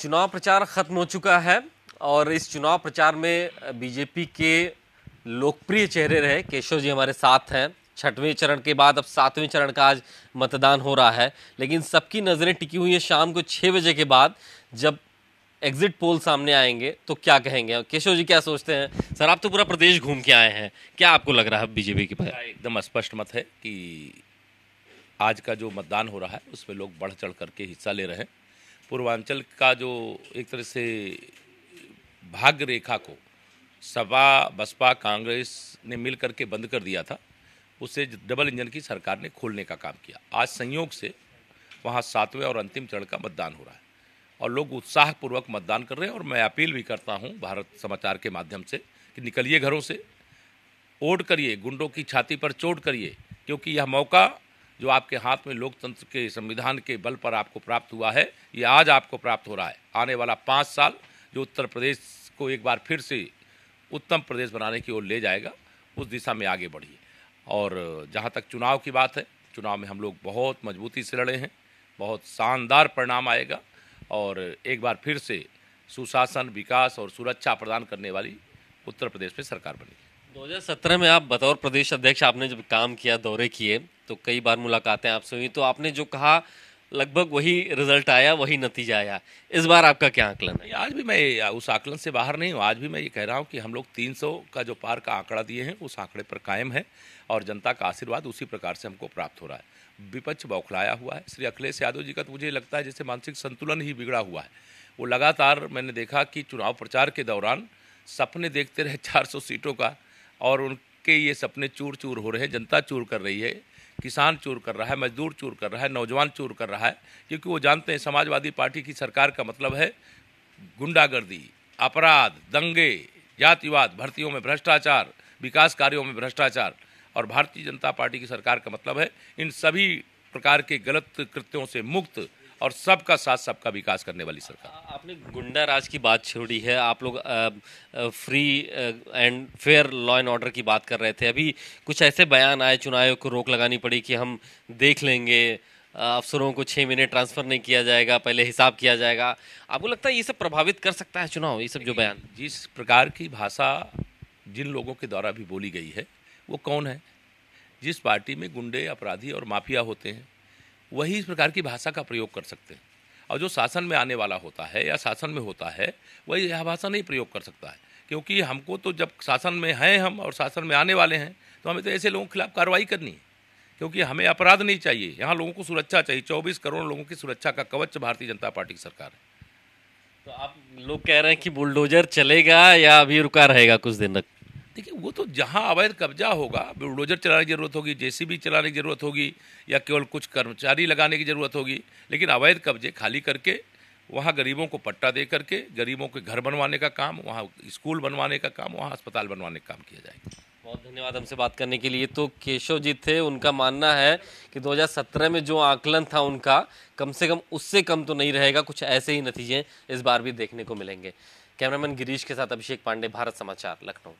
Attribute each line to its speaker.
Speaker 1: चुनाव प्रचार खत्म हो चुका है और इस चुनाव प्रचार में बीजेपी के लोकप्रिय चेहरे रहे केशव जी हमारे साथ हैं। छठवें चरण के बाद अब सातवें चरण का आज मतदान हो रहा है, लेकिन सबकी नजरें टिकी हुई है शाम को 6 बजे के बाद जब एग्जिट पोल सामने आएंगे तो क्या कहेंगे। केशव जी क्या सोचते हैं? सर, आप तो पूरा प्रदेश घूम के आए हैं, क्या आपको लग रहा है बीजेपी के पास?
Speaker 2: एकदम स्पष्ट मत है कि आज का जो मतदान हो रहा है उसमें लोग बढ़ चढ़ करके हिस्सा ले रहे हैं। पूर्वांचल का जो एक तरह से भाग्य रेखा को सपा बसपा कांग्रेस ने मिल करके बंद कर दिया था, उसे डबल इंजन की सरकार ने खोलने का काम किया। आज संयोग से वहाँ सातवें और अंतिम चरण का मतदान हो रहा है और लोग उत्साहपूर्वक मतदान कर रहे हैं। और मैं अपील भी करता हूँ भारत समाचार के माध्यम से कि निकलिए घरों से, वोट करिए, गुंडों की छाती पर चोट करिए, क्योंकि यह मौका जो आपके हाथ में लोकतंत्र के संविधान के बल पर आपको प्राप्त हुआ है, ये आज आपको प्राप्त हो रहा है। आने वाला 5 साल जो उत्तर प्रदेश को एक बार फिर से उत्तम प्रदेश बनाने की ओर ले जाएगा, उस दिशा में आगे बढ़िए। और जहाँ तक चुनाव की बात है, चुनाव में हम लोग बहुत मजबूती से लड़े हैं, बहुत शानदार परिणाम आएगा और एक बार फिर से सुशासन, विकास और सुरक्षा प्रदान करने वाली उत्तर प्रदेश में सरकार बनेगी।
Speaker 1: 2017 में आप बतौर प्रदेश अध्यक्ष आपने जब काम किया, दौरे किए, तो कई बार मुलाकातें आपसे हुई, तो आपने जो कहा लगभग वही रिजल्ट आया, वही नतीजा आया। इस बार आपका क्या आकलन है?
Speaker 2: आज भी मैं उस आकलन से बाहर नहीं हूँ। आज भी मैं ये कह रहा हूँ कि हम लोग 300 का जो पार का आंकड़ा दिए हैं उस आंकड़े पर कायम है और जनता का आशीर्वाद उसी प्रकार से हमको प्राप्त हो रहा है। विपक्ष बौखलाया हुआ है। श्री अखिलेश यादव जी का तो मुझे लगता है जैसे मानसिक संतुलन ही बिगड़ा हुआ है। वो लगातार, मैंने देखा कि चुनाव प्रचार के दौरान सपने देखते रहे 400 सीटों का, और उनके ये सपने चूर चूर हो रहे हैं। जनता चूर कर रही है, किसान चूर कर रहा है, मजदूर चूर कर रहा है, नौजवान चूर कर रहा है, क्योंकि वो जानते हैं समाजवादी पार्टी की सरकार का मतलब है गुंडागर्दी, अपराध, दंगे, जातिवाद, भर्तियों में भ्रष्टाचार, विकास कार्यों में भ्रष्टाचार। और भारतीय जनता पार्टी की सरकार का मतलब है इन सभी प्रकार के गलत कृत्यों से मुक्त और सबका साथ सबका विकास करने वाली सरकार।
Speaker 1: आपने गुंडा राज की बात छोड़ी है, आप लोग free and fair law and order की बात कर रहे थे। अभी कुछ ऐसे बयान आए, चुनाव आयोग को रोक लगानी पड़ी कि हम देख लेंगे, अफसरों को 6 महीने ट्रांसफर नहीं किया जाएगा, पहले हिसाब किया जाएगा। आपको लगता है ये सब प्रभावित कर सकता है चुनाव, ये सब जो बयान?
Speaker 2: जिस प्रकार की भाषा जिन लोगों के द्वारा भी बोली गई है, वो कौन है? जिस पार्टी में गुंडे, अपराधी और माफिया होते हैं वही इस प्रकार की भाषा का प्रयोग कर सकते हैं, और जो शासन में आने वाला होता है या शासन में होता है वही यह भाषा नहीं प्रयोग कर सकता है। क्योंकि हमको तो जब शासन में हैं हम और शासन में आने वाले हैं, तो हमें तो ऐसे लोगों के खिलाफ कार्रवाई करनी है, क्योंकि हमें अपराध नहीं चाहिए, यहाँ लोगों को सुरक्षा चाहिए। 24 करोड़ लोगों की सुरक्षा का कवच भारतीय जनता पार्टी की सरकार है।
Speaker 1: तो आप लोग कह रहे हैं कि बुलडोजर चलेगा या अभी रुका रहेगा कुछ दिन तक?
Speaker 2: देखिए, वो तो जहाँ अवैध कब्जा होगा बुलडोजर चलाने की जरूरत होगी, जेसीबी चलाने की जरूरत होगी, या केवल कुछ कर्मचारी लगाने की जरूरत होगी, लेकिन अवैध कब्जे खाली करके वहाँ गरीबों को पट्टा दे करके गरीबों के घर बनवाने का काम, वहाँ स्कूल बनवाने का काम, वहाँ अस्पताल बनवाने का काम किया जाएगा।
Speaker 1: बहुत धन्यवाद हमसे बात करने के लिए। तो केशव जी थे, उनका मानना है कि 2017 में जो आकलन था उनका, कम से कम उससे कम तो नहीं रहेगा, कुछ ऐसे ही नतीजे इस बार भी देखने को मिलेंगे। कैमरामैन गिरीश के साथ अभिषेक पांडे, भारत समाचार, लखनऊ।